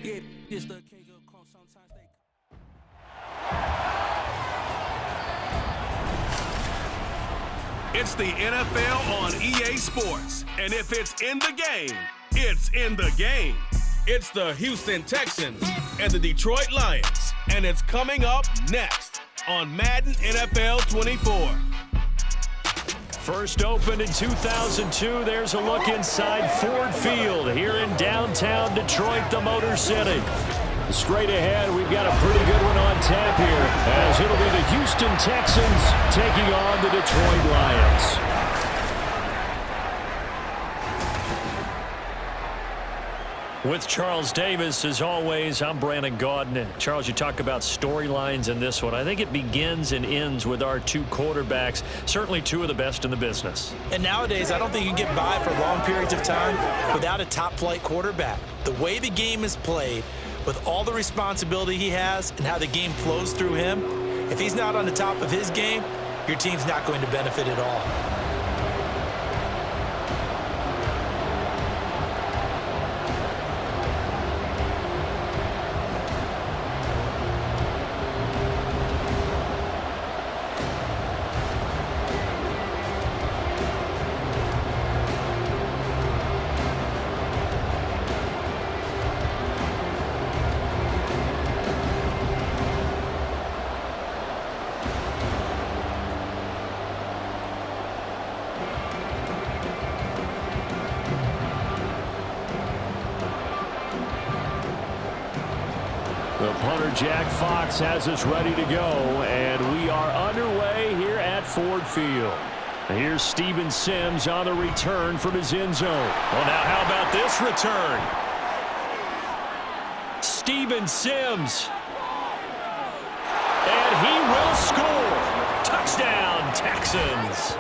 Yeah, it's the king of crunk. Sometimes they. It's the NFL on EA Sports. And if it's in the game, it's in the game. It's the Houston Texans and the Detroit Lions. And it's coming up next on Madden NFL 24. First opened in 2002, there's a look inside Ford Field here in downtown Detroit, the Motor City. Straight ahead, we've got a pretty good one on tap here, as it'll be the Houston Texans taking on the Detroit Lions. With Charles Davis, as always, I'm Brandon Gaudin. Charles, you talk about storylines in this one. I think it begins and ends with our two quarterbacks, certainly two of the best in the business. And nowadays, I don't think you can get by for long periods of time without a top-flight quarterback. The way the game is played, with all the responsibility he has and how the game flows through him, if he's not on the top of his game, your team's not going to benefit at all. The punter, Jack Fox, has us ready to go, and we are underway here at Ford Field. Here's Steven Sims on the return from his end zone. Well, now how about this return? Steven Sims. And he will score. Touchdown, Texans.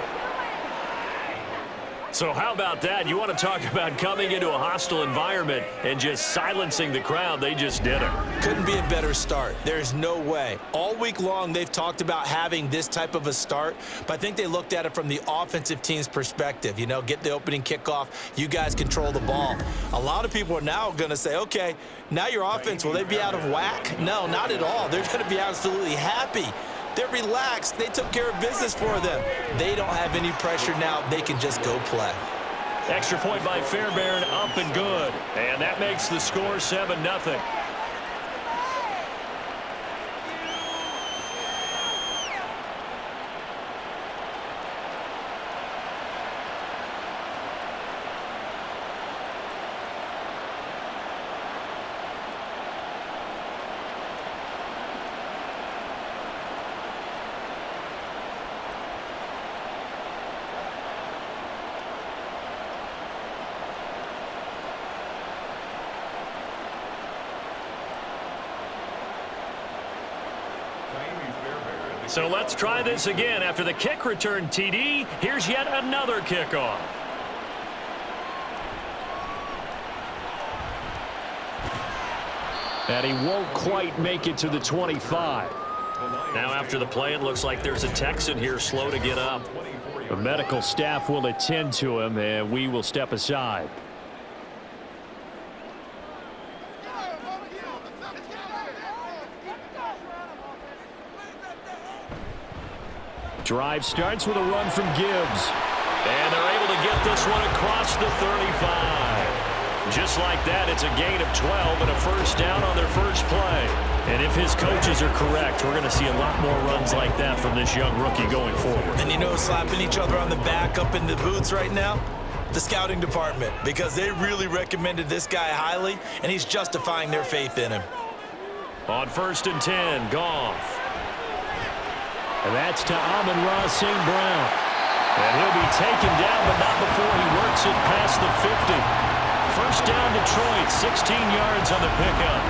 So how about that? You want to talk about coming into a hostile environment and just silencing the crowd. They just did it. Couldn't be a better start. There's no way. All week long, they've talked about having this type of a start, but I think they looked at it from the offensive team's perspective. You know, get the opening kickoff. You guys control the ball. A lot of people are now going to say, okay, now your offense, will they be out of whack? No, not at all. They're going to be absolutely happy. They're relaxed. They took care of business for them. They don't have any pressure now. They can just go play. Extra point by Fairbairn, up and good. And that makes the score 7-0. So let's try this again. After the kick return TD, here's yet another kickoff. And he won't quite make it to the 25. Now after the play, it looks like there's a Texan here slow to get up. The medical staff will attend to him, and we will step aside. Drive starts with a run from Gibbs. And they're able to get this one across the 35. Just like that, it's a gain of 12 and a first down on their first play. And if his coaches are correct, we're going to see a lot more runs like that from this young rookie going forward. And you know, slapping each other on the back up in the boots right now? The scouting department, because they really recommended this guy highly, and he's justifying their faith in him. On 1st and 10, Goff. And that's to Amon-Ra St. Brown. And he'll be taken down, but not before he works it past the 50. First down Detroit, 16 yards on the pickup.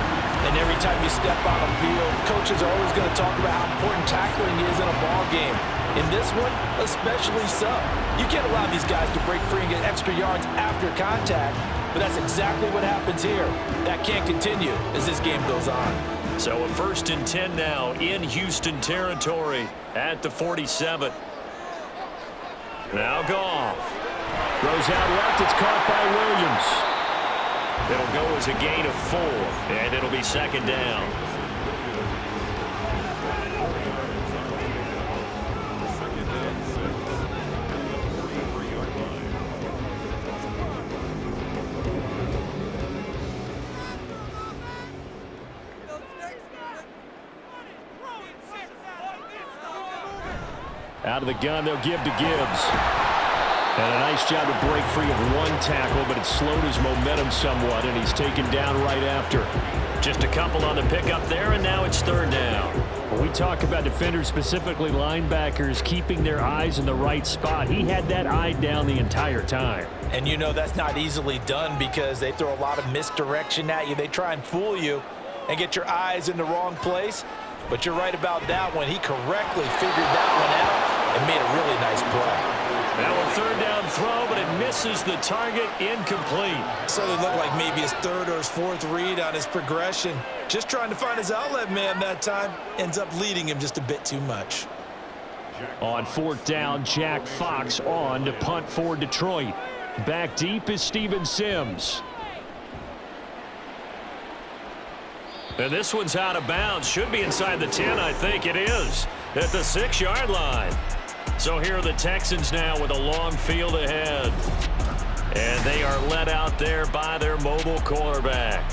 And every time you step on the field, coaches are always going to talk about how important tackling is in a ball game. In this one, especially so. You can't allow these guys to break free and get extra yards after contact, but that's exactly what happens here. That can't continue as this game goes on. So a 1st and 10 now in Houston territory at the 47. Now Goff. Throws out left. It's caught by Williams. It'll go as a gain of 4, and it'll be second down. Out of the gun, they'll give to Gibbs. And a nice job to break free of one tackle, but it slowed his momentum somewhat, and he's taken down right after. Just a couple on the pickup there, and now it's third down. When we talk about defenders, specifically linebackers, keeping their eyes in the right spot, he had that eye down the entire time. And you know that's not easily done because they throw a lot of misdirection at you. They try and fool you and get your eyes in the wrong place. But you're right about that one. He correctly figured that one out and made a really nice play. Now a third down throw, but it misses the target, incomplete. So it looked like maybe his third or his fourth read on his progression. Just trying to find his outlet man that time. Ends up leading him just a bit too much. On fourth down, Jack Fox on to punt for Detroit. Back deep is Steven Sims. And this one's out of bounds. Should be inside the 10, I think it is. At the 6-yard line. So here are the Texans now with a long field ahead. And they are led out there by their mobile quarterback.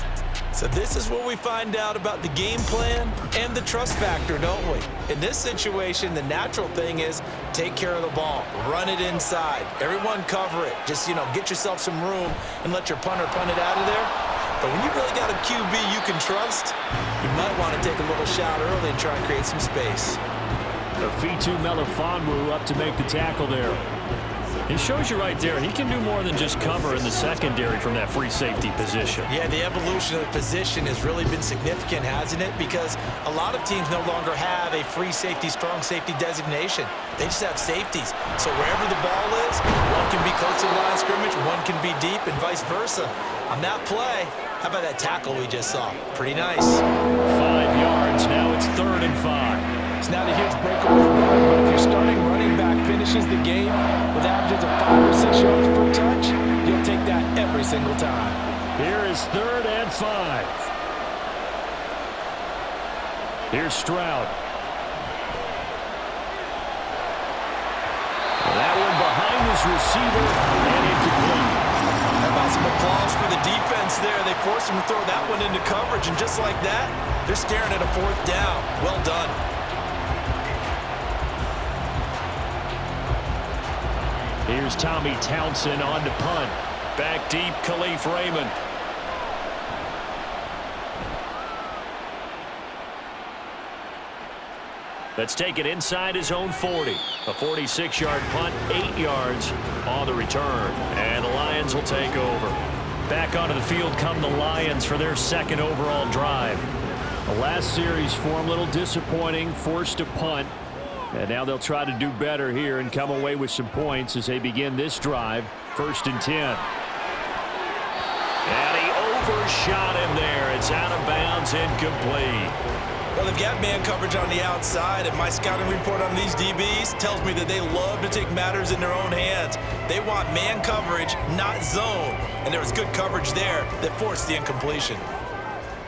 So this is where we find out about the game plan and the trust factor, don't we? In this situation, the natural thing is take care of the ball. Run it inside. Everyone cover it. Just, get yourself some room and let your punter punt it out of there. But when you really got a QB you can trust, you might want to take a little shot early and try and create some space. Fitu Melifonwu up to make the tackle there. He shows you right there, he can do more than just cover in the secondary from that free safety position. Yeah, the evolution of the position has really been significant, hasn't it? Because a lot of teams no longer have a free safety, strong safety designation. They just have safeties. So wherever the ball is, one can be close to the line of scrimmage, one can be deep, and vice versa. On that play, how about that tackle we just saw? Pretty nice. 5 yards, now it's 3rd and 5. It's not a huge breakaway run, but if your starting running back finishes the game with averages of 5 or 6 yards per touch, you'll take that every single time. Here is 3rd and 5. Here's Stroud. That one behind his receiver and incomplete. How about some applause for the defense there? They forced him to throw that one into coverage, and just like that, they're staring at a 4th down. Well done. Here's Tommy Townsend on to punt. Back deep, Khalif Raymond. Let's take it inside his own 40. A 46-yard punt, 8 yards on the return. And the Lions will take over. Back onto the field come the Lions for their 2nd overall drive. The last series for them, a little disappointing, forced to punt. And now they'll try to do better here and come away with some points as they begin this drive. 1st and 10. And he overshot him there. It's out of bounds, incomplete. Well, they've got man coverage on the outside, and my scouting report on these DBs tells me that they love to take matters in their own hands. They want man coverage, not zone. And there was good coverage there that forced the incompletion.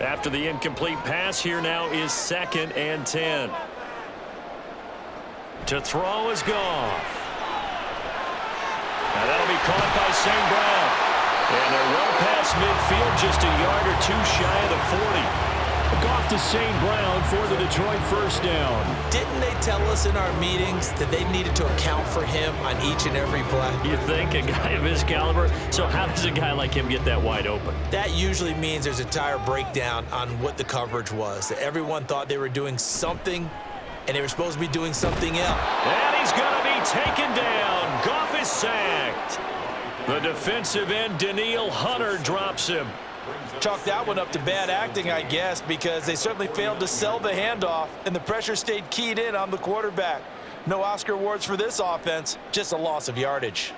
After the incomplete pass, here now is 2nd and 10. To throw is Goff. Now that'll be caught by St. Brown. And they're well past midfield, just a yard or 2 shy of the 40. Goff to St. Brown for the Detroit 1st down. Didn't they tell us in our meetings that they needed to account for him on each and every play? You think, a guy of his caliber? So how does a guy like him get that wide open? That usually means there's a tire breakdown on what the coverage was. That everyone thought they were doing something, and they were supposed to be doing something else. And he's going to be taken down. Goff is sacked. The defensive end, Daniil Hunter, drops him. Chalk that one up to bad acting, I guess, because they certainly failed to sell the handoff, and the pressure stayed keyed in on the quarterback. No Oscar awards for this offense, just a loss of yardage.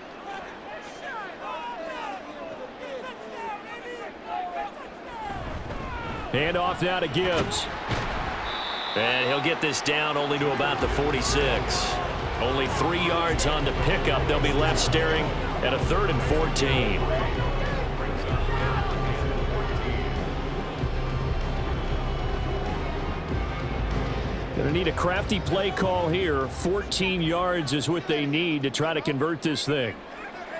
Hand off now to Gibbs. And he'll get this down only to about the 46. Only 3 yards on the pickup. They'll be left staring at a 3rd and 14. Going to need a crafty play call here. 14 yards is what they need to try to convert this thing.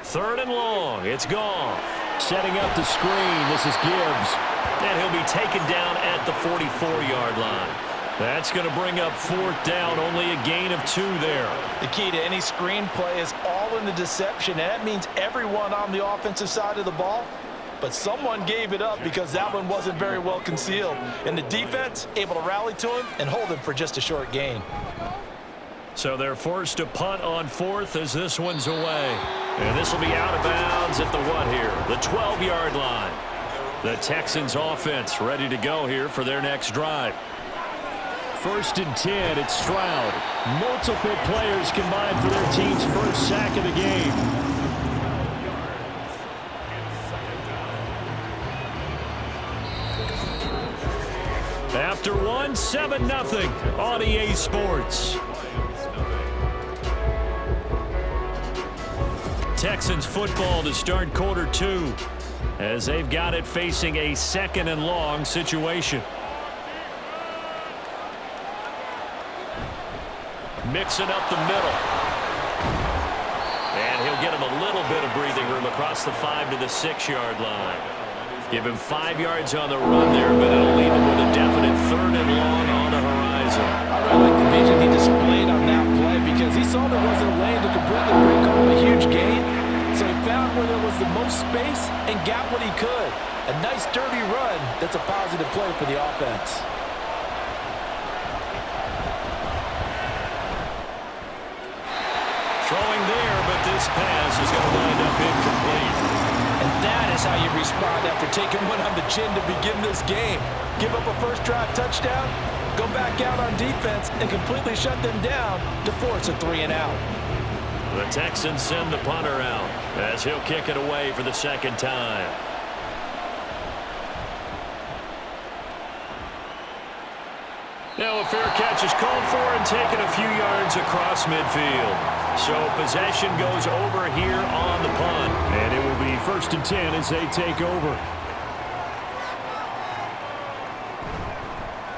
3rd and long. It's Goff. Setting up the screen. This is Gibbs. And he'll be taken down at the 44-yard line. That's going to bring up 4th down. Only a gain of 2 there. The key to any screen play is all in the deception, and that means everyone on the offensive side of the ball. But someone gave it up because that one wasn't very well concealed. And the defense able to rally to him and hold him for just a short gain. So they're forced to punt on 4th as this one's away. And this will be out of bounds at the what here? The 12-yard line. The Texans offense ready to go here for their next drive. 1st and 10, it's Stroud. Multiple players combined for their team's first sack of the game. After 7-0 on EA Sports. Texans football to start quarter 2 as they've got it facing a 2nd and long situation. Mixing up the middle. And he'll get him a little bit of breathing room across the 5 to the 6-yard line. Give him 5 yards on the run there, but it'll leave him with a definite 3rd and long on the horizon. I really like the vision he displayed on that play because he saw there wasn't a lane to completely break off a huge gain. So he found where there was the most space and got what he could. A nice, dirty run that's a positive play for the offense. Throwing there, but this pass is going to wind up incomplete. And that is how you respond after taking one on the chin to begin this game. Give up a first drive touchdown, go back out on defense, and completely shut them down to force a 3-and-out. The Texans send the punter out as he'll kick it away for the 2nd time. Now a fair catch is called for and taken a few yards across midfield. So possession goes over here on the punt. And it will be 1st and 10 as they take over.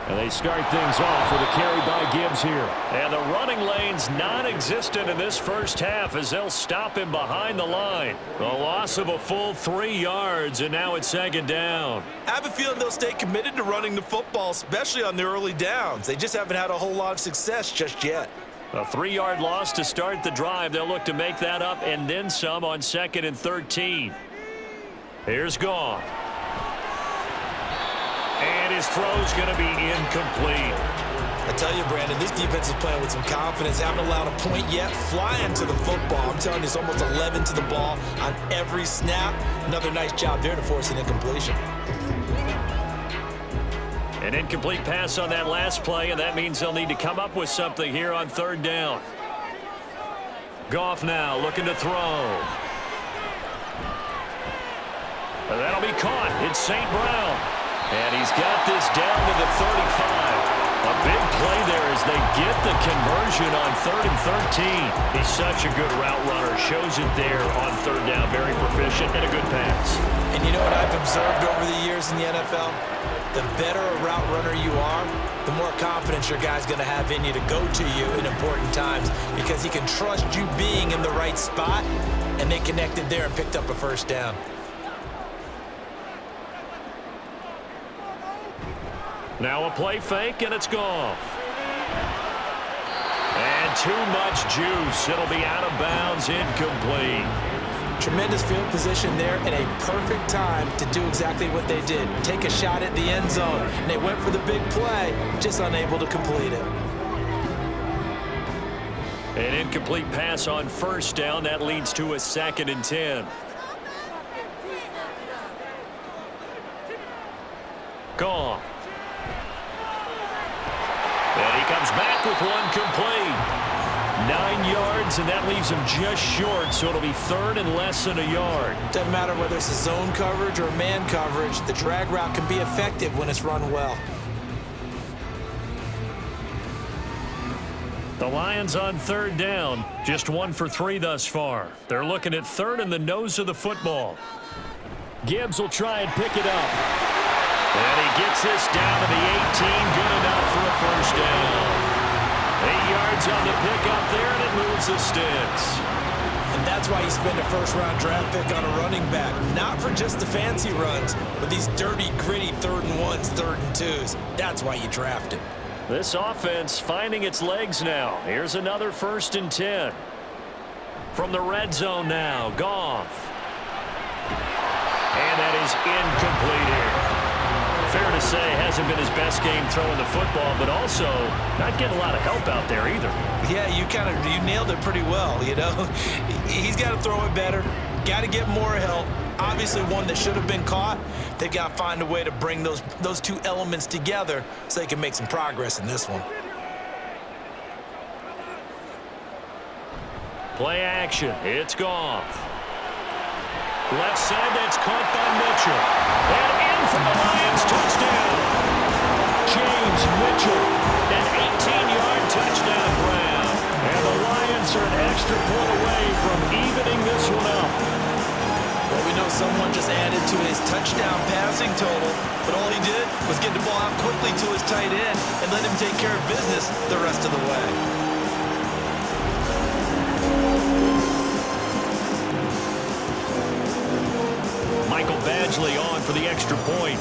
And they start things off with a carry by Gibbs here. And the running lane's non-existent in this first half as they'll stop him behind the line. A loss of a full 3 yards, and now it's 2nd down. I have a feeling they'll stay committed to running the football, especially on the early downs. They just haven't had a whole lot of success just yet. A 3-yard loss to start the drive. They'll look to make that up and then some on 2nd and 13. Here's Goff. And his throw's going to be incomplete. I tell you, Brandon, this defense is playing with some confidence. Haven't allowed a point yet. Flying to the football. I'm telling you, it's almost 11 to the ball on every snap. Another nice job there to force an incompletion. An incomplete pass on that last play, and that means they'll need to come up with something here on 3rd down. Goff now looking to throw. And that'll be caught. It's St. Brown. And he's got this down to the 35. A big play there as they get the conversion on 3rd and 13. He's such a good route runner. Shows it there on 3rd down. Very proficient and a good pass. And you know what I've observed over the years in the NFL? The better a route runner you are, the more confidence your guy's going to have in you to go to you in important times because he can trust you being in the right spot, and they connected there and picked up a 1st down. Now a play fake, and it's Goff. And too much juice. It'll be out of bounds, incomplete. Tremendous field position there and a perfect time to do exactly what they did. Take a shot at the end zone. And they went for the big play, just unable to complete it. An incomplete pass on 1st down. That leads to a 2nd and 10. Goff. And he comes back with one complete. 9 yards, and that leaves him just short, so it'll be 3rd and less than a yard. Doesn't matter whether it's a zone coverage or man coverage, the drag route can be effective when it's run well. The Lions on 3rd down, just 1 for 3 thus far. They're looking at 3rd and the nose of the football. Gibbs will try and pick it up. And he gets this down to the 18, good enough for a 1st down. on the pick up there, and it moves the sticks. And that's why you spend a first-round draft pick on a running back. Not for just the fancy runs, but these dirty, gritty 3rd and 1s, 3rd and 2s. That's why you draft him. This offense finding its legs now. Here's another 1st and 10. From the red zone now, Goff. And that is incomplete here. Fair to say, hasn't been his best game throwing the football, but also not getting a lot of help out there either. Yeah, you nailed it pretty well, you know. He's got to throw it better, got to get more help. Obviously one that should have been caught. They've got to find a way to bring those two elements together so they can make some progress in this one. Play action. It's Goff. Left side, that's caught by Mitchell. And in for the Lions, touchdown. James Mitchell, an 18-yard touchdown grab. And the Lions are an extra point away from evening this one up. Well, we know someone just added to his touchdown passing total, but all he did was get the ball out quickly to his tight end and let him take care of business the rest of the way. Michael Badgley on for the extra point.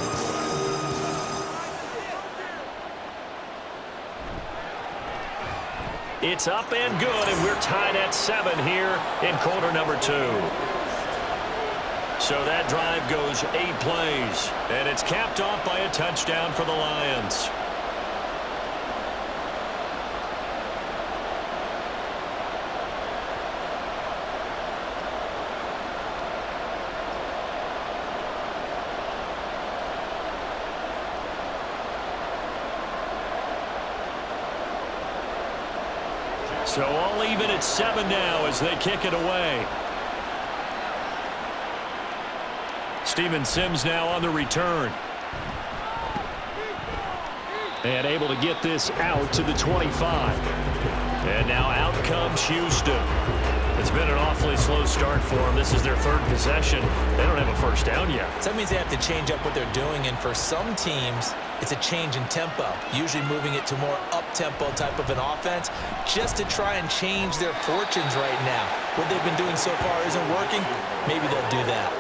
It's up and good, and we're tied at 7 here in quarter number 2. So that drive goes 8 plays, and it's capped off by a touchdown for the Lions. So all even at 7 now as they kick it away. Steven Sims now on the return. And able to get this out to the 25. And now out comes Houston. It's been an awfully slow start for them. This is their 3rd possession. They don't have a first down yet. So that means they have to change up what they're doing, and for some teams, it's a change in tempo, usually moving it to more up-tempo type of an offense just to try and change their fortunes right now. What they've been doing so far isn't working. Maybe they'll do that.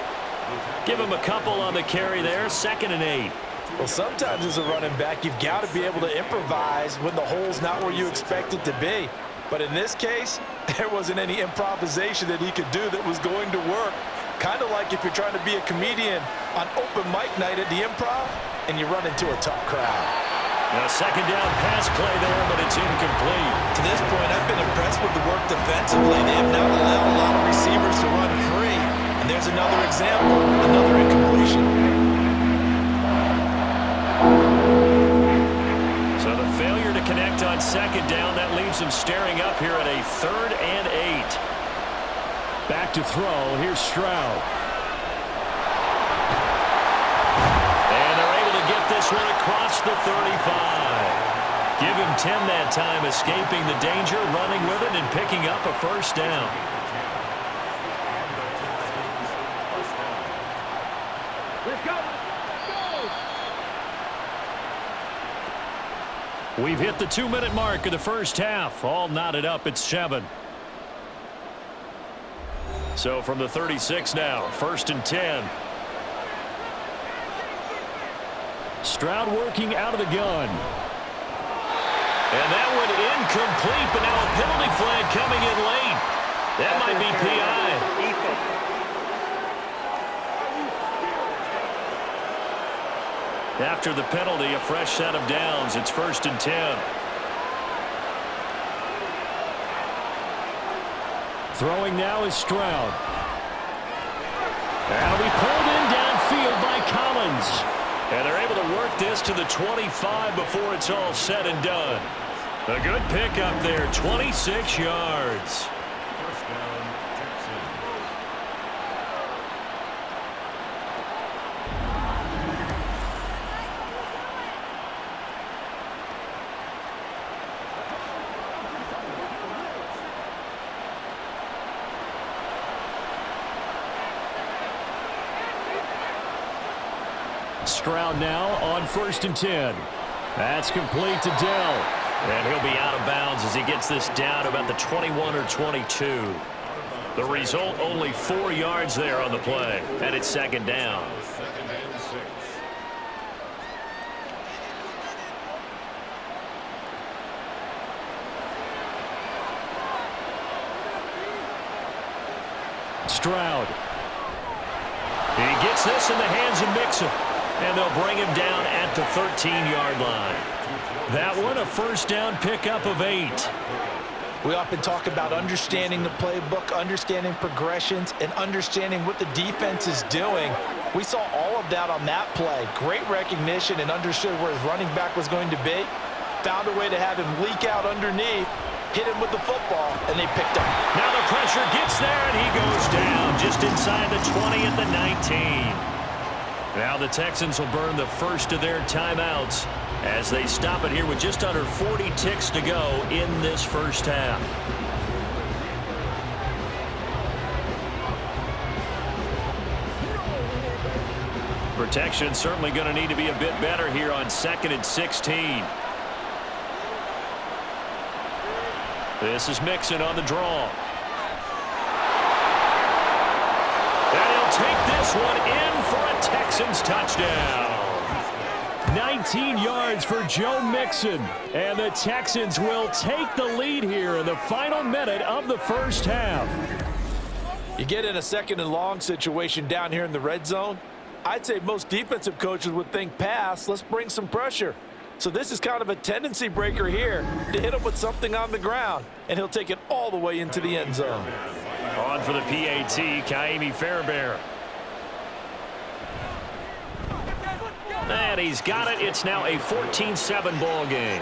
Give him a couple on the carry there, 2nd and 8. Well, sometimes as a running back, you've got to be able to improvise when the hole's not where you expect it to be. But in this case, there wasn't any improvisation that he could do that was going to work. Kind of like if you're trying to be a comedian on open mic night at the Improv and you run into a tough crowd. Now, 2nd down pass play there, but it's incomplete. To this point, I've been impressed with the work defensively. They have not allowed a lot of receivers to run free. And there's another example, another incompletion. So the failure to connect on 2nd down, that leaves them staring up here at a 3rd and 8. Back to throw. Here's Stroud. And they're able to get this one across the 35. Give him 10 that time, escaping the danger, running with it, and picking up a first down. We've hit the 2-minute mark of the first half. All knotted up at 7. So from the 36 now, 1st and 10. Stroud working out of the gun. And that one incomplete, but now a penalty flag coming in late. That might be PI. After the penalty, a fresh set of downs. It's 1st and 10. Throwing now is Stroud. That'll be pulled in downfield by Collins. And they're able to work this to the 25 before it's all said and done. A good pickup there, 26 yards. Stroud now on 1st and 10. That's complete to Dell. And he'll be out of bounds as he gets this down about the 21 or 22. The result, only 4 yards there on the play, and it's second down. Stroud. He gets this in the hands of Mixon, and they'll bring him down at the 13-yard line. That one, a first down pickup of 8. We often talk about understanding the playbook, understanding progressions, and understanding what the defense is doing. We saw all of that on that play. Great recognition and understood where his running back was going to be. Found a way to have him leak out underneath, hit him with the football, and they picked him. Now the pressure gets there, and he goes down just inside the 20 at the 19. Now the Texans will burn the first of their timeouts as they stop it here with just under 40 ticks to go in this first half. Protection certainly going to need to be a bit better here on 2nd and 16. This is Mixon on the draw. And he'll take this one in for a Texans touchdown. 19 yards for Joe Mixon. And the Texans will take the lead here in the final minute of the first half. You get in a 2nd and long situation down here in the red zone. I'd say most defensive coaches would think pass. Let's bring some pressure. So this is kind of a tendency breaker here to hit him with something on the ground, and he'll take it all the way into the end zone. On for the PAT, Kaimi Fairbairn. And he's got it. It's now a 14-7 ball game.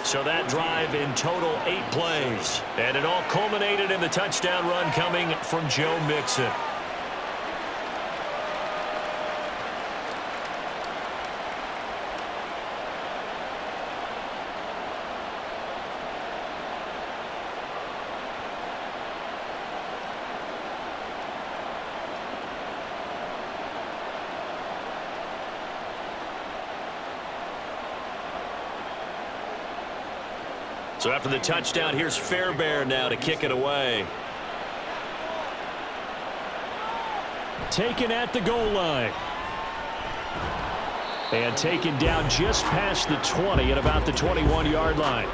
So that drive in total 8 plays. And it all culminated in the touchdown run coming from Joe Mixon. So after the touchdown, here's Fairbairn now to kick it away. Taken at the goal line. And taken down just past the 20 at about the 21-yard line.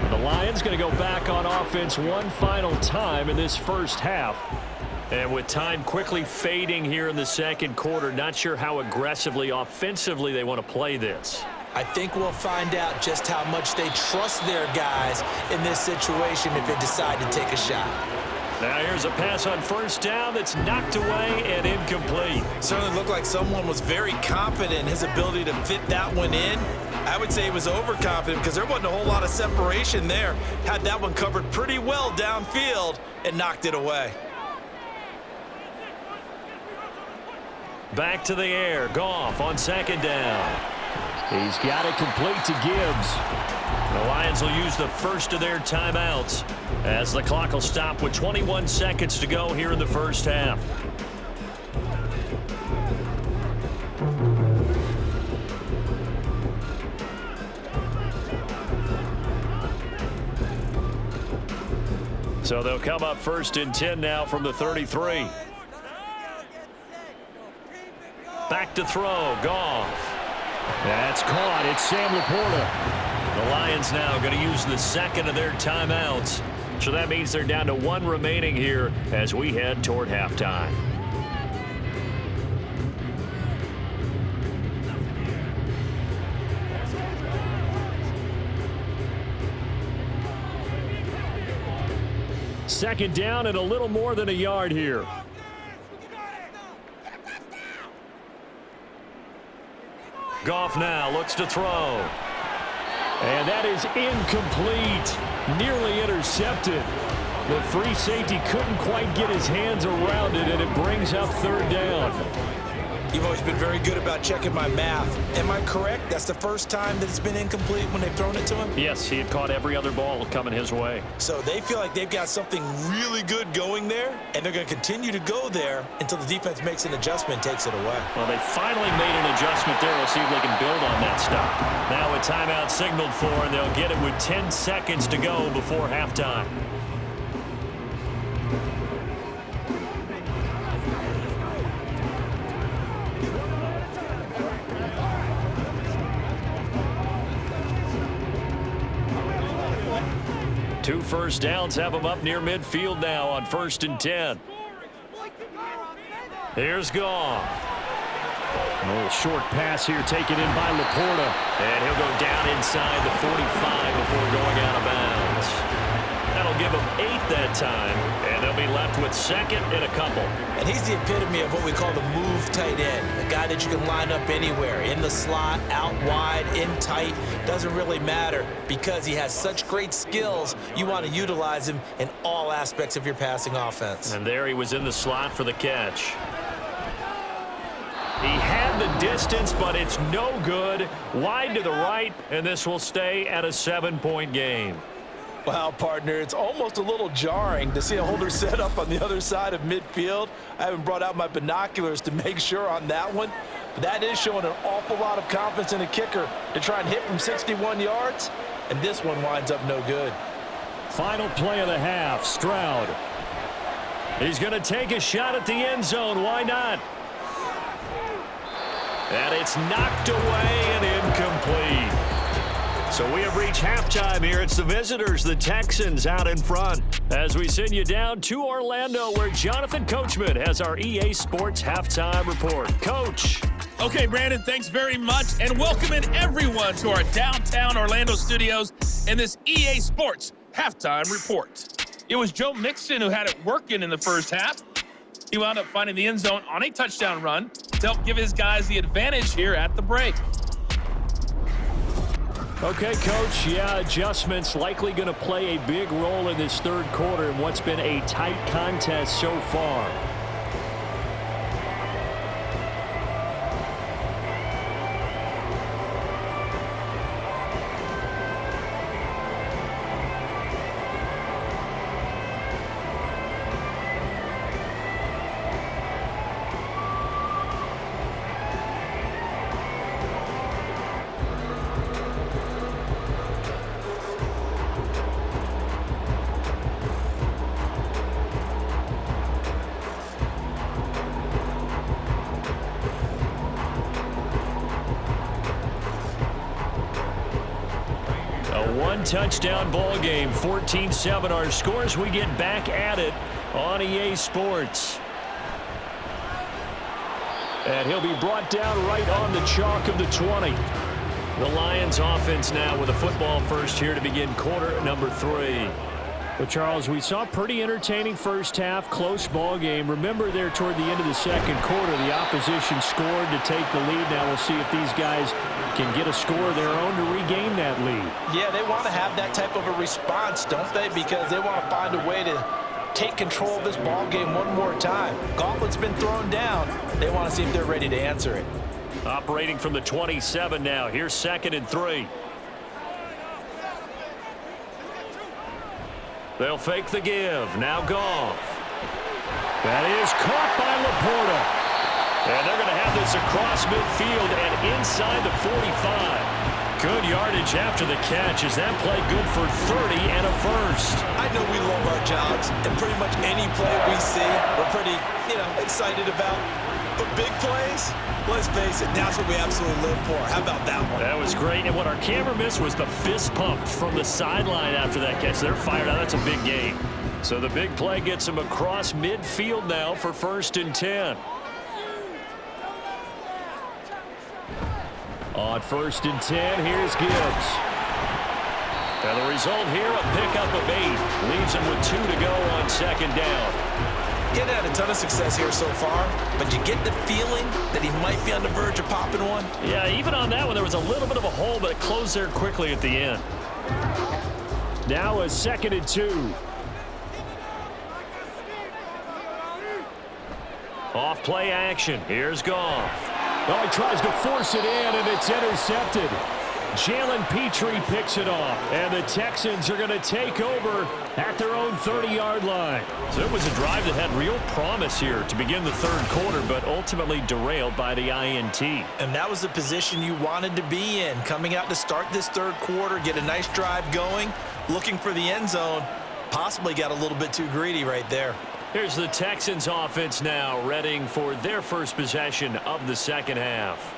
The Lions going to go back on offense one final time in this first half. And with time quickly fading here in the second quarter, not sure how aggressively offensively they want to play this. I think we'll find out just how much they trust their guys in this situation if they decide to take a shot. Now here's a pass on first down that's knocked away and incomplete. Certainly looked like someone was very confident in his ability to fit that one in. I would say he was overconfident because there wasn't a whole lot of separation there. Had that one covered pretty well downfield and knocked it away. Back to the air. Goff on second down. He's got it complete to Gibbs. The Lions will use the first of their timeouts as the clock will stop with 21 seconds to go here in the first half. So they'll come up 1st and 10 now from the 33. Back to throw. Goff. That's caught. It's Sam Laporta. The Lions now going to use the second of their timeouts. So that means they're down to 1 remaining here as we head toward halftime. Second down and a little more than a yard here. Goff now looks to throw. And that is incomplete. Nearly intercepted. The free safety couldn't quite get his hands around it, and it brings up 3rd down. You've always been very good about checking my math. Am I correct? That's the first time that it's been incomplete when they've thrown it to him? Yes, he had caught every other ball coming his way. So they feel like they've got something really good going there, and they're going to continue to go there until the defense makes an adjustment and takes it away. Well, they finally made an adjustment there. We'll see if they can build on that stop. Now a timeout signaled for, and they'll get it with 10 seconds to go before halftime. Two first downs have them up near midfield now on 1st and 10. Here's Goff. A little short pass here taken in by Laporta. And he'll go down inside the 45 before going out of bounds. That'll give them 8 that time. And they'll be left with 2nd and a couple. And he's the epitome of what we call the move tight end. A guy that you can line up anywhere. In the slot, out wide, in tight. Doesn't really matter because he has such great skills. You want to utilize him in all aspects of your passing offense. And there he was in the slot for the catch. He had the distance, but it's no good. Wide to the right, and this will stay at a 7-point game. Well, partner, it's almost a little jarring to see a holder set up on the other side of midfield. I haven't brought out my binoculars to make sure on that one. But that is showing an awful lot of confidence in a kicker to try and hit from 61 yards. And this one winds up no good. Final play of the half, Stroud. He's going to take a shot at the end zone. Why not? And it's knocked away and incomplete. So we have reached halftime here. It's the visitors, the Texans, out in front. As we send you down to Orlando, where Jonathan Coachman has our EA Sports halftime report. Coach. Okay, Brandon, thanks very much, and welcoming everyone to our downtown Orlando studios in this EA Sports halftime report. It was Joe Mixon who had it working in the first half. He wound up finding the end zone on a touchdown run to help give his guys the advantage here at the break. Okay, Coach, yeah, adjustments likely going to play a big role in this third quarter in what's been a tight contest so far. Touchdown ball game, 14-7 our scores. We get back at it on EA Sports. And he'll be brought down right on the chalk of the 20. The Lions offense now with a football first here to begin quarter number 3. Well, Charles, we saw a pretty entertaining first half, close ball game. Remember there toward the end of the second quarter, the opposition scored to take the lead. Now we'll see if these guys can get a score of their own to regain that lead. Yeah, they want to have that type of a response, don't they? Because they want to find a way to take control of this ball game one more time. Gauntlet's been thrown down. They want to see if they're ready to answer it. Operating from the 27 now. Here's 2nd and 3. They'll fake the give. Now Goff. That is caught by Laporta. And they're going to have this across midfield and inside the 45. Good yardage after the catch. Is that play good for 30 and a first? I know we love our jobs, and pretty much any play we see, we're pretty, excited about. But big plays, let's face it, that's what we absolutely live for. How about that one? That was great. And what our camera missed was the fist pump from the sideline after that catch. They're fired out. That's a big gain. So the big play gets them across midfield now for 1st and 10. On 1st and 10, here's Gibbs. And the result here, a pickup of 8. Leaves him with 2 to go on 2nd down. He's had a ton of success here so far, but you get the feeling that he might be on the verge of popping one. Yeah, even on that one, there was a little bit of a hole, but it closed there quickly at the end. Now a 2nd and 2. Off play action. Here's Goff. Oh, he tries to force it in, and it's intercepted. Jalen Petrie picks it off, and the Texans are going to take over at their own 30-yard line. So it was a drive that had real promise here to begin the third quarter, but ultimately derailed by the INT. And that was the position you wanted to be in, coming out to start this third quarter, get a nice drive going, looking for the end zone. Possibly got a little bit too greedy right there. Here's the Texans offense now, readying for their first possession of the second half.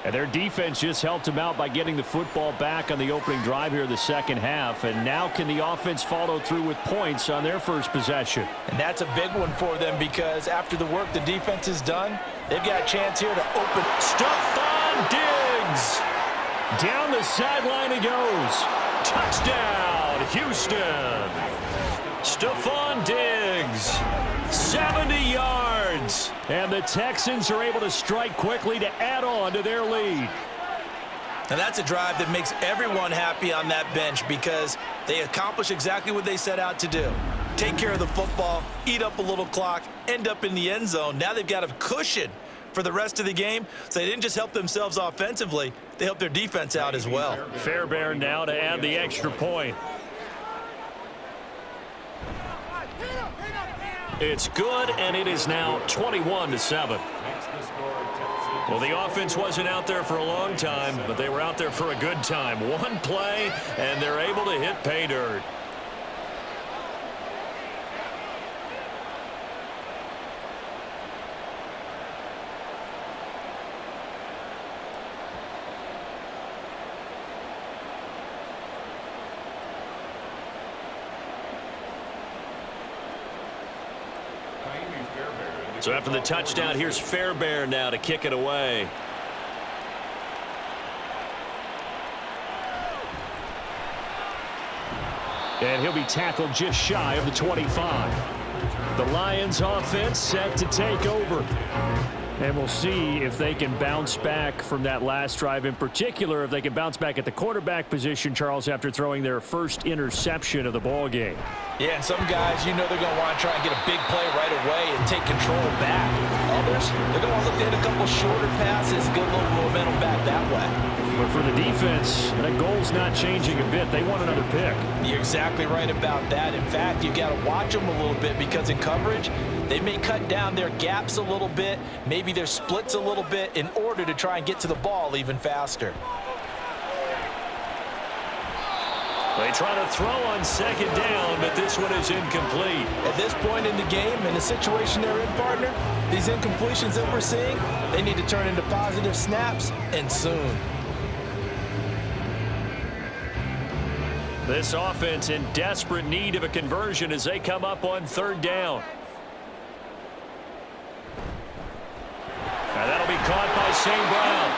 And their defense just helped them out by getting the football back on the opening drive here in the second half. And now can the offense follow through with points on their first possession? And that's a big one for them because after the work the defense has done, they've got a chance here to open. Stephon Diggs. Down the sideline he goes. Touchdown, Houston. Stephon Diggs. 70 yards. And the Texans are able to strike quickly to add on to their lead. And that's a drive that makes everyone happy on that bench because they accomplish exactly what they set out to do. Take care of the football, eat up a little clock, end up in the end zone. Now they've got a cushion for the rest of the game. So they didn't just help themselves offensively, they helped their defense out as well. Fairbairn now to add the extra point. It's good, and it is now 21-7. Well, the offense wasn't out there for a long time, but they were out there for a good time. One play, and they're able to hit pay dirt. So after the touchdown, here's Fairbairn now to kick it away. And he'll be tackled just shy of the 25. The Lions offense set to take over. And we'll see if they can bounce back from that last drive, in particular if they can bounce back at the quarterback position, Charles, after throwing their first interception of the ball game. Yeah, and some guys, you know they're going to want to try and get a big play right away and take control back. Others, they're going to look to hit a couple shorter passes, get a little momentum back that way. But for the defense, that goal's not changing a bit. They want another pick. You're exactly right about that. In fact, you got to watch them a little bit because in coverage, they may cut down their gaps a little bit, maybe their splits a little bit in order to try and get to the ball even faster. They try to throw on second down, but this one is incomplete. At this point in the game, in the situation they're in, partner, these incompletions that we're seeing, they need to turn into positive snaps, and soon. This offense in desperate need of a conversion as they come up on third down. And that'll be caught by St. Brown.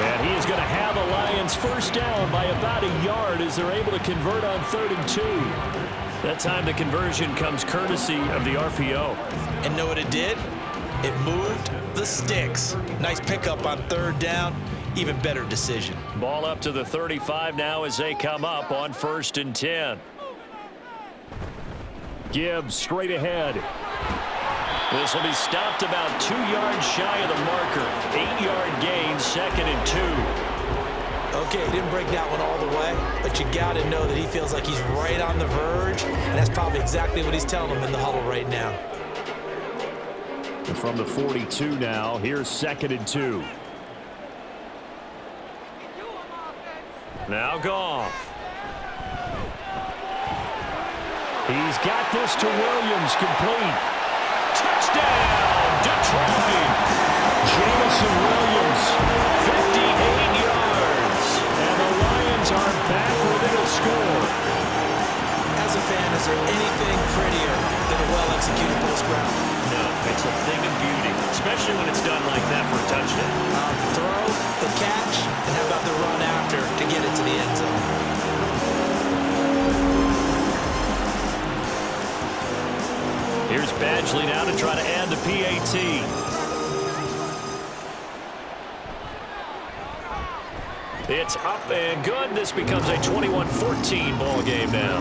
And he is going to have the Lions first down by about a yard as they're able to convert on 3rd and 2. That time the conversion comes courtesy of the RPO. And know what it did? It moved the sticks. Nice pickup on 3rd down. Even better decision. Ball up to the 35 now as they come up on 1st and 10. Gibbs straight ahead. This will be stopped about 2 yards shy of the marker. 8-yard gain, 2nd and 2. Okay, he didn't break that one all the way, but you got to know that he feels like he's right on the verge, and that's probably exactly what he's telling him in the huddle right now. And from the 42 now, here's 2nd and 2. Now Goff. He's got this to Williams, complete. Touchdown, Detroit. Jamison Williams, 58 yards. and the Lions are back within a score. As a fan, is there anything prettier than a well-executed post route? No, it's a thing of beauty, especially when it's done like that for a touchdown. The throw, the catch, and how about the run after to get it to the end zone? Here's Badgley now to try to add the PAT. It's up and good. This becomes a 21-14 ball game now.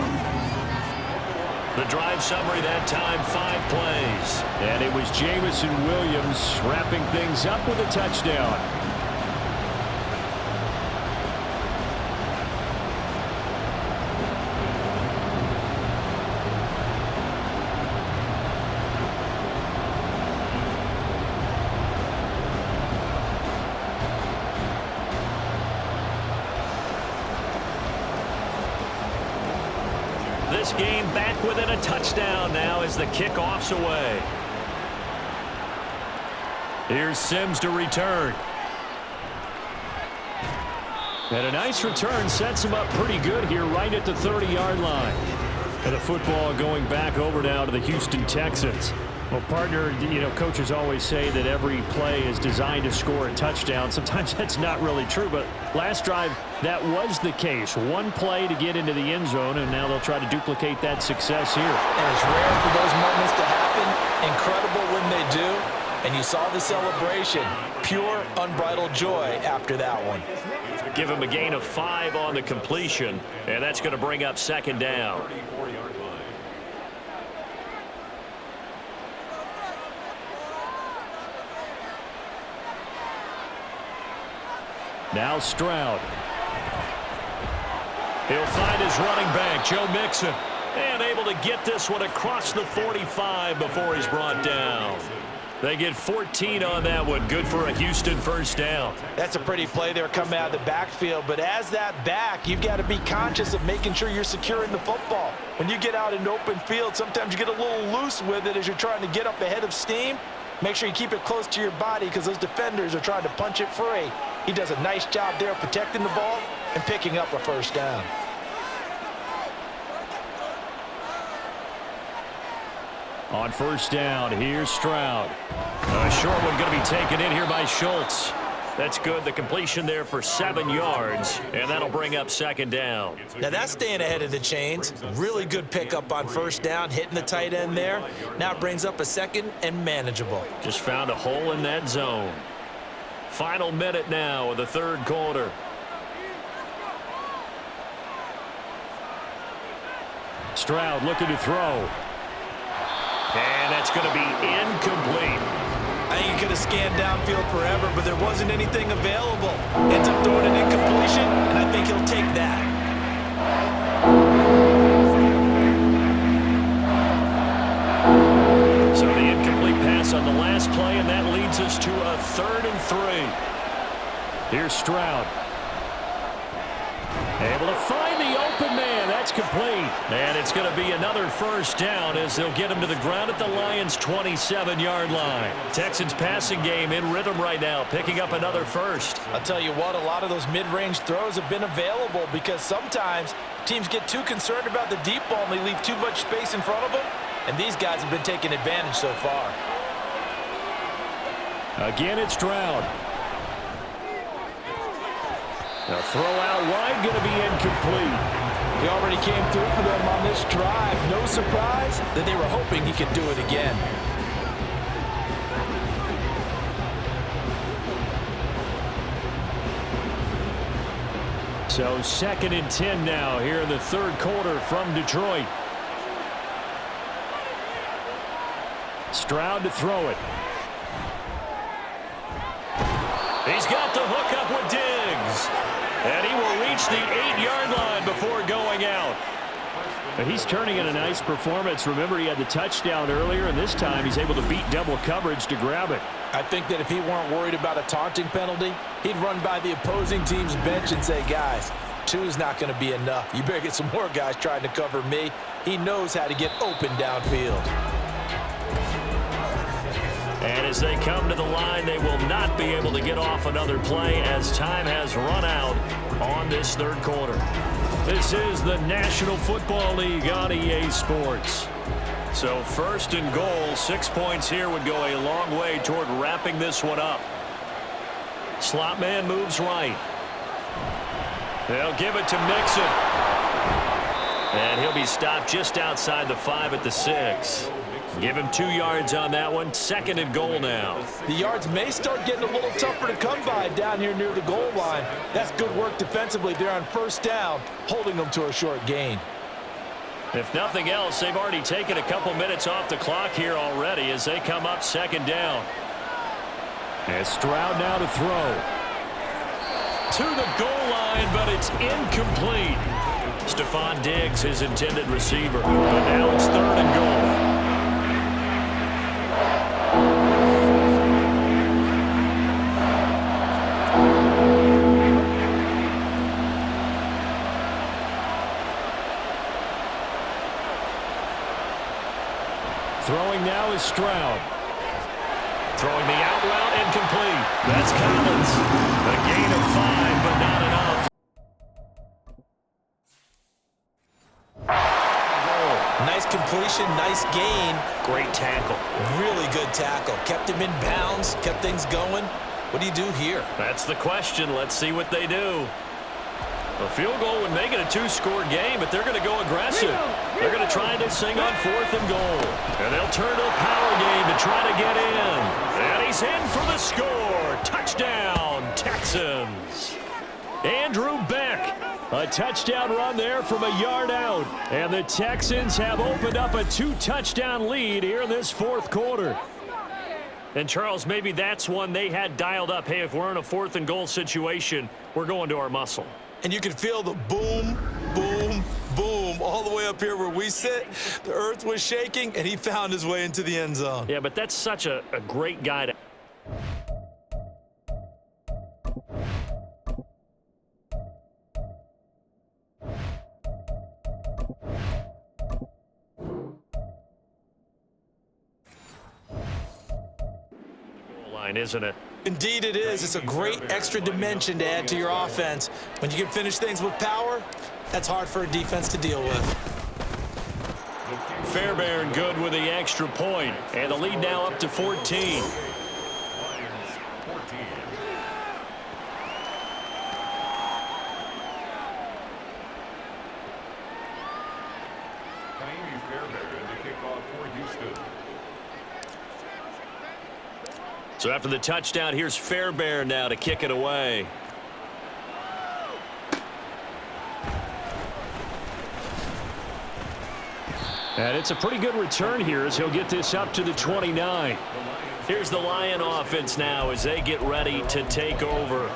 The drive summary that time, 5 plays. And it was Jamison Williams wrapping things up with a touchdown. This game back within a touchdown now as the kickoff's away. Here's Sims to return. And a nice return sets him up pretty good here right at the 30-yard line. And the football going back over now to the Houston Texans. Well, partner, you know, coaches always say that every play is designed to score a touchdown. Sometimes that's not really true, but last drive, that was the case. One play to get into the end zone, and now they'll try to duplicate that success here. And it's rare for those moments to happen. Incredible when they do. And you saw the celebration. Pure, unbridled joy after that one. Give him a gain of 5 on the completion, and that's going to bring up second down. Now Stroud. He'll find his running back, Joe Mixon, and able to get this one across the 45 before he's brought down. They get 14 on that one. Good for a Houston first down. That's a pretty play there coming out of the backfield. But as that back, you've got to be conscious of making sure you're securing the football. When you get out in open field, sometimes you get a little loose with it as you're trying to get up ahead of steam. Make sure you keep it close to your body because those defenders are trying to punch it free. He does a nice job there protecting the ball and picking up a first down. On first down, here's Stroud. A short one going to be taken in here by Schultz. That's good. The completion there for 7 yards, and that'll bring up second down. Now that's staying ahead of the chains. Really good pickup on first down, hitting the tight end there. Now it brings up a second and manageable. Just found a hole in that zone. Final minute now of the third quarter. Stroud looking to throw. And that's going to be incomplete. I think he could have scanned downfield forever, but there wasn't anything available. Ends up throwing an incompletion, and I think he'll take that. So the incomplete pass on the last play, and that leads us to a 3rd and 3. Here's Stroud. Able to find the open man. That's complete. And it's going to be another first down as they'll get him to the ground at the Lions' 27-yard line. Texans passing game in rhythm right now, picking up another first. I'll tell you what, a lot of those mid-range throws have been available because sometimes teams get too concerned about the deep ball and they leave too much space in front of them. And these guys have been taking advantage so far. Again, it's Stroud. The throw out wide going to be incomplete. He already came through for them on this drive. No surprise that they were hoping he could do it again. So 2nd and 10 now here in the third quarter from Detroit. Stroud to throw it. He's got the hook up with Diggs. And he will reach the 8-yard line before going out. He's turning in a nice performance. Remember, he had the touchdown earlier, and this time he's able to beat double coverage to grab it. I think that if he weren't worried about a taunting penalty, he'd run by the opposing team's bench and say, guys, 2 is not going to be enough. You better get some more guys trying to cover me. He knows how to get open downfield. And as they come to the line, they will not be able to get off another play as time has run out on this third quarter. This is the National Football League on EA Sports. So 1st and goal, 6 points here would go a long way toward wrapping this one up. Slot man moves right. They'll give it to Mixon. And he'll be stopped just outside the 5 at the 6. Give him 2 yards on that one. 2nd and goal now. The yards may start getting a little tougher to come by down here near the goal line. That's good work defensively there on first down, holding them to a short gain. If nothing else, they've already taken a couple minutes off the clock here already as they come up second down. And Stroud now to throw. To the goal line, but it's incomplete. Stephon Diggs, his intended receiver. But now it's 3rd and goal. Throwing now is Stroud. Throwing the out route, incomplete. That's Collins. A gain of 5, but not enough. Nice completion, nice gain. Great tackle. Really good tackle. Kept him in bounds, kept things going. What do you do here? That's the question. Let's see what they do. A field goal would make it a 2-score game, but they're going to go aggressive. They're going to try this thing on 4th and goal. And they'll turn to a power game to try to get in. And he's in for the score. Touchdown, Texans. Andrew Beck. A touchdown run there from a yard out. And the Texans have opened up a 2-touchdown lead here in this 4th quarter. And, Charles, maybe that's one they had dialed up. Hey, if we're in a 4th and goal situation, we're going to our muscle. And you can feel the boom, boom, boom all the way up here where we sit. The earth was shaking, and he found his way into the end zone. Yeah, but that's such a great guy to... line, isn't it? Indeed it is. It's a great extra dimension to add to your offense. When you can finish things with power, that's hard for a defense to deal with. Fairbairn good with the extra point, and the lead now up to 14. So after the touchdown, here's Fairbairn now to kick it away. And it's a pretty good return here as he'll get this up to the 29. Here's the Lion offense now as they get ready to take over.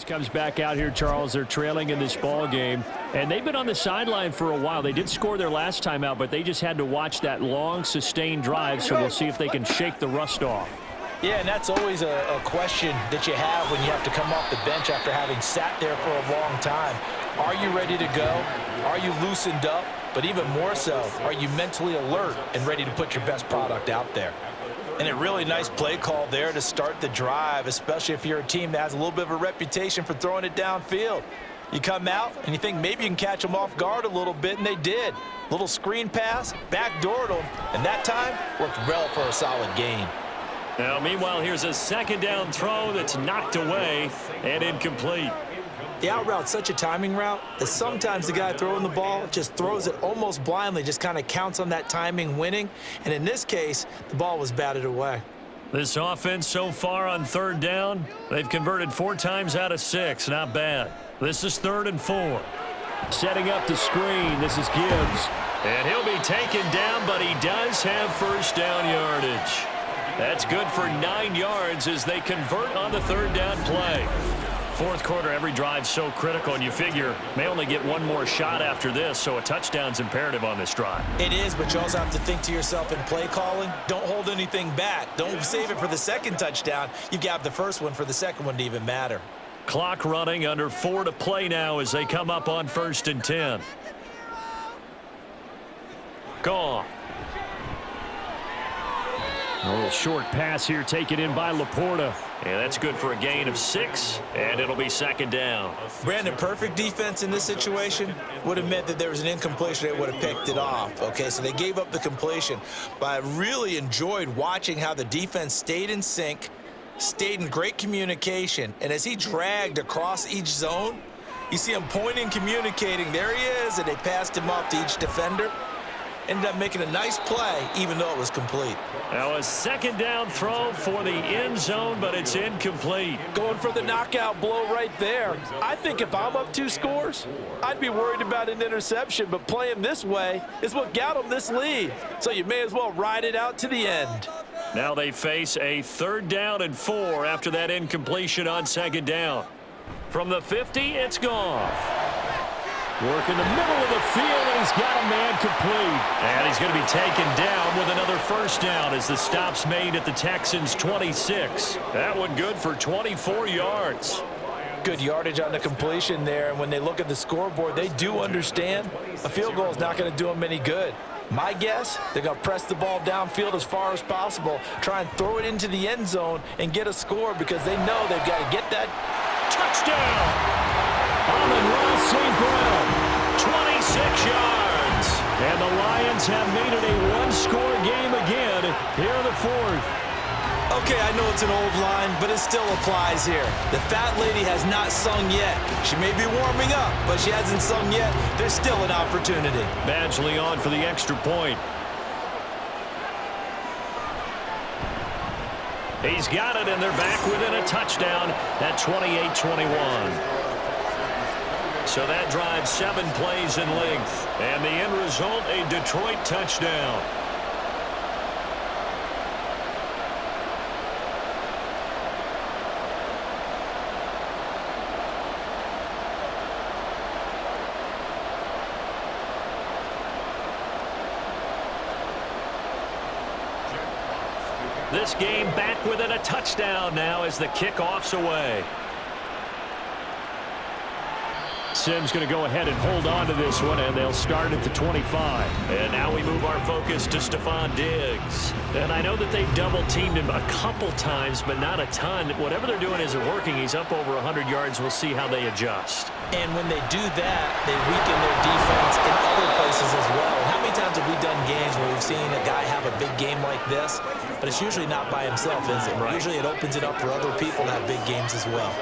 Comes back out here, Charles. They're trailing in this ball game, and they've been on the sideline for a while. They did score their last time out, but they just had to watch that long, sustained drive, so we'll see if they can shake the rust off. Yeah, and that's always a question that you have when you have to come off the bench after having sat there for a long time. Are you ready to go? Are you loosened up? But even more so, are you mentally alert and ready to put your best product out there? And a really nice play call there to start the drive, especially if you're a team that has a little bit of a reputation for throwing it downfield. You come out and you think maybe you can catch them off guard a little bit, and they did. Little screen pass, backdoored them, and that time worked well for a solid gain. Now, meanwhile, here's a second down throw that's knocked away and incomplete. The out route's such a timing route that sometimes the guy throwing the ball just throws it almost blindly, just kind of counts on that timing winning. And in this case, the ball was batted away. This offense so far on 3rd down, they've converted 4 times out of 6. Not bad. This is 3rd and 4. Setting up the screen. This is Gibbs. And he'll be taken down, but he does have 1st down yardage. That's good for 9 yards as they convert on the 3rd down play. 4th quarter, every drive so critical, and you figure may only get one more shot after this, so a touchdown's imperative on this drive. It is, but you also have to think to yourself in play calling, don't hold anything back. Don't save it for the second touchdown. You've got the first one for the second one to even matter. Clock running, under 4 to play now as they come up on 1st and 10. Gone. A little short pass here taken in by Laporta. And that's good for a gain of 6, and it'll be 2nd down. Brandon, perfect defense in this situation would have meant that there was an incompletion that would have picked it off. Okay, so they gave up the completion. But I really enjoyed watching how the defense stayed in sync, stayed in great communication, and as he dragged across each zone, you see him pointing, communicating. There he is, and they passed him off to each defender. Ended up making a nice play, even though it was complete. Now a second down throw for the end zone, but it's incomplete. Going for the knockout blow right there. I think if I'm up 2 scores, I'd be worried about an interception, but playing this way is what got them this lead. So you may as well ride it out to the end. Now they face a 3rd down and 4 after that incompletion on 2nd down. From the 50, it's Goff. Work in the middle of the field, and he's got a man complete. And he's going to be taken down with another 1st down as the stop's made at the Texans' 26. That one good for 24 yards. Good yardage on the completion there, and when they look at the scoreboard, they do understand a field goal is not going to do them any good. My guess, they're going to press the ball downfield as far as possible, try and throw it into the end zone and get a score because they know they've got to get that Touchdown! Amon-Ra St. Brown, 26 yards. And the Lions have made it a 1-score game again here in the 4th. Okay, I know it's an old line, but it still applies here. The fat lady has not sung yet. She may be warming up, but she hasn't sung yet. There's still an opportunity. Badgley on for the extra point. He's got it, and they're back within a touchdown at 28-21. So that drives 7 plays in length. And the end result, a Detroit touchdown. This game back within a touchdown now as the kickoff's away. Sims going to go ahead and hold on to this one, and they'll start at the 25. And now we move our focus to Stephon Diggs. And I know that they double-teamed him a couple times, but not a ton. Whatever they're doing isn't working. He's up over 100 yards. We'll see how they adjust. And when they do that, they weaken their defense in other places as well. And how many times have we done games where we've seen a guy have a big game like this? But it's usually not by himself, is it? Right. Usually it opens it up for other people to have big games as well.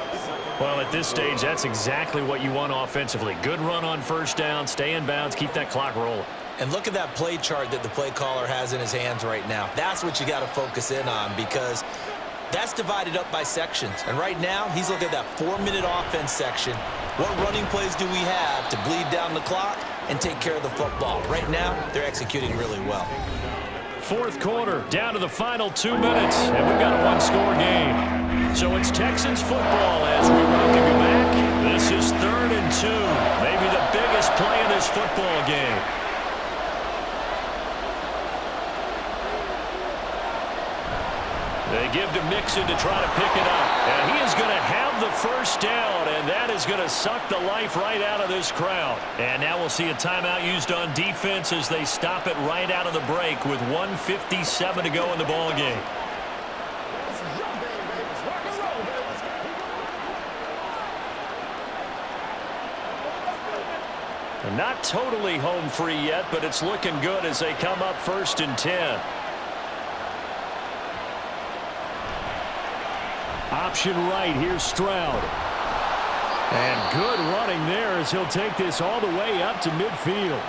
Well, at this stage, that's exactly what you want offensively. Good run on 1st down, stay in bounds, keep that clock rolling. And look at that play chart that the play caller has in his hands right now. That's what you got to focus in on because that's divided up by sections. And right now, he's looking at that 4-minute offense section. What running plays do we have to bleed down the clock and take care of the football? Right now, they're executing really well. 4th quarter, down to the final 2 minutes, and we've got a 1-score game. So it's Texans football as we welcome you back. This is 3rd and 2, maybe the biggest play in this football game. They give to Mixon to try to pick it up. And he is going to have the 1st down, and that is going to suck the life right out of this crowd. And now we'll see a timeout used on defense as they stop it right out of the break with 1:57 to go in the ball game. Not totally home free yet, but it's looking good as they come up 1st and 10. Option right, here's Stroud. And good running there as he'll take this all the way up to midfield.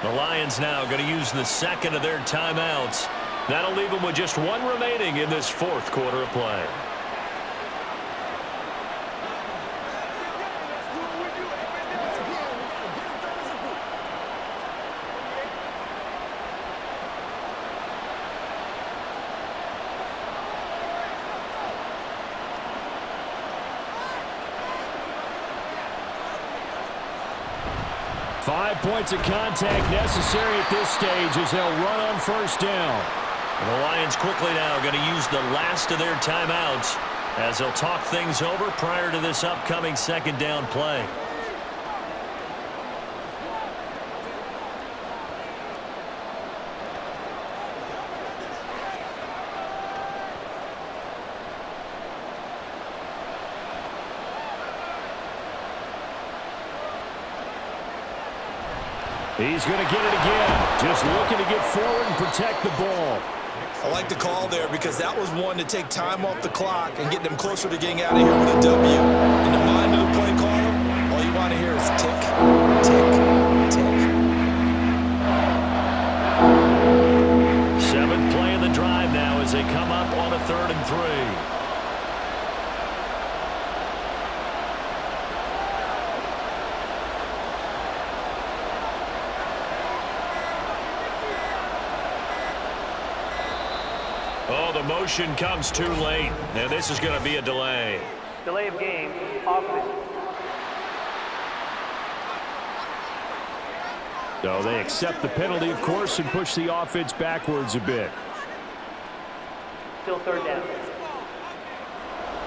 The Lions now going to use the 2nd of their timeouts. That'll leave them with just 1 remaining in this 4th quarter of play. Five points of contact necessary at this stage as they'll run on 1st down. And the Lions quickly now going to use the last of their timeouts as they'll talk things over prior to this upcoming 2nd down play. He's going to get it again. Just looking to get forward and protect the ball. I like the call there because that was one to take time off the clock and get them closer to getting out of here with a W. In the mind of the play caller, all you want to hear is tick, tick, tick. as they come up on a 3rd and 3. Oh, the motion comes too late. Now this is going to be a delay. Delay of game, offense. So they accept the penalty, of course, and push the offense backwards a bit. Still 3rd down.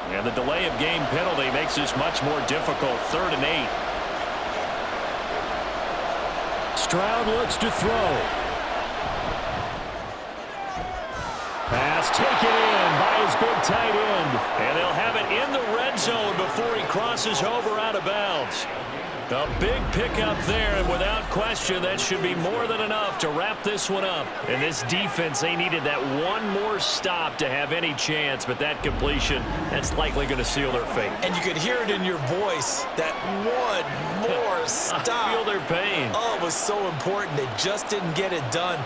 And the delay of game penalty makes this much more difficult. 3rd and 8. Stroud looks to throw. Pass taken in by his big tight end. And they'll have it in the red zone before he crosses over out of bounds. A big pickup there, and without question, that should be more than enough to wrap this one up. And this defense, they needed that one more stop to have any chance, but that completion, that's likely going to seal their fate. And you could hear it in your voice, that one more stop. I feel their pain. Oh, it was so important. They just didn't get it done.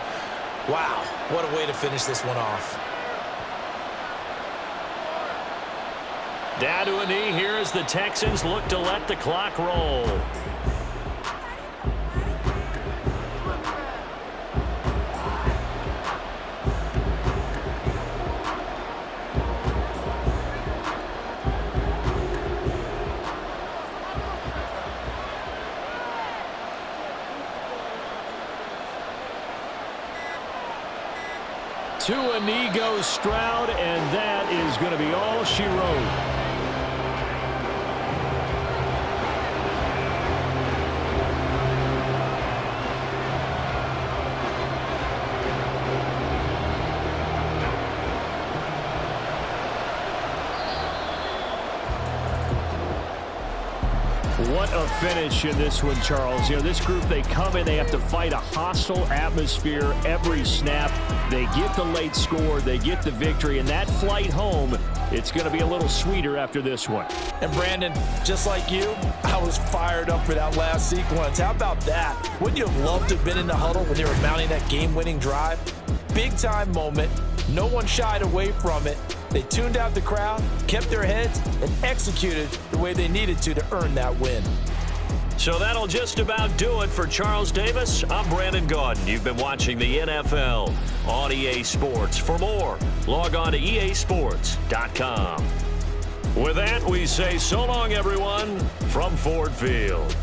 Wow, what a way to finish this one off. Down to a knee here as the Texans look to let the clock roll. To a knee goes Stroud, and that is going to be all she wrote. What a finish in this one, Charles. You know, this group, they come in, they have to fight a hostile atmosphere every snap. They get the late score, they get the victory, and that flight home, it's going to be a little sweeter after this one. And Brandon, just like you, I was fired up for that last sequence. How about that? Wouldn't you have loved to have been in the huddle when they were mounting that game-winning drive? Big-time moment. No one shied away from it. They tuned out the crowd, kept their heads, and executed the way they needed to earn that win. So that'll just about do it for Charles Davis. I'm Brandon Gaudin. You've been watching the NFL on EA Sports. For more, log on to easports.com. With that, we say so long, everyone, from Ford Field.